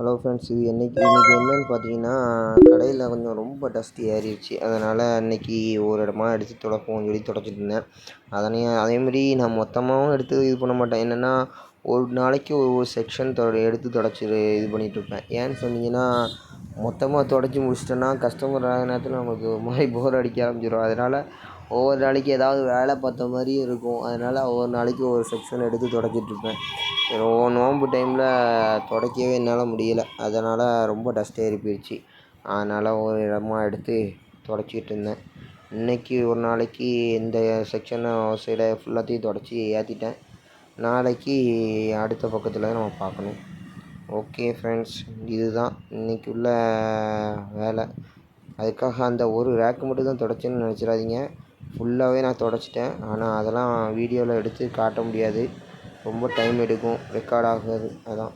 Hello friends, இது இன்றைக்கி என்னென்னு பார்த்தீங்கன்னா, கடையில் கொஞ்சம் ரொம்ப டஸ்ட்டு ஏறிடுச்சு. அதனால் அன்றைக்கி ஒரு இடமா எடுத்து துடைப்போம்னு சொல்லி துடைச்சிட்டு இருந்தேன். அதேமாரி நான் மொத்தமாகவும் எடுத்து இது பண்ண மாட்டேன். என்னென்னா, ஒரு நாளைக்கு ஒரு செக்ஷன் எடுத்து துடைச்சி இது பண்ணிகிட்ருப்பேன். ஏன்னு சொன்னீங்கன்னா, மொத்தமாக துடைச்சி முடிச்சிட்டேன்னா கஸ்டமர் ஆகிற நேரத்தில் நமக்கு ஒரு மாதிரி போர் அடிக்க ஆரம்பிச்சிடும். அதனால் ஒவ்வொரு நாளைக்கு ஏதாவது வேலை பார்த்த மாதிரியும் இருக்கும். அதனால் ஒவ்வொரு நாளைக்கு ஒவ்வொரு செக்ஷன் எடுத்து துடைச்சிட்ருப்பேன். நோன்பு டைமில் துடைக்கவே என்னால் முடியலை. அதனால் ரொம்ப டஸ்ட் ஏறி போயிடுச்சு. அதனால் ஒரு இடமா எடுத்து துடைச்சிக்கிட்டு இருந்தேன். இன்றைக்கி ஒரு நாளைக்கு இந்த செக்ஷனை சைடை ஃபுல்லாத்தையும் துடைச்சி ஏற்றிட்டேன். நாளைக்கு அடுத்த பக்கத்தில் நம்ம பார்க்கணும். ஓகே ஃப்ரெண்ட்ஸ், இதுதான் இன்றைக்கி உள்ள வேலை. அதுக்காக அந்த ஒரு ரேக்கு மட்டும் தான் துடைச்சேன்னு நினச்சிடாதீங்க. ஃபுல்லாகவே நான் துடைச்சிட்டேன். ஆனால் அதெல்லாம் வீடியோவில் எடுத்து காட்ட முடியாது. ரொம்ப டைம் எடுக்கும் ரெக்கார்ட் ஆகாது. அதான்.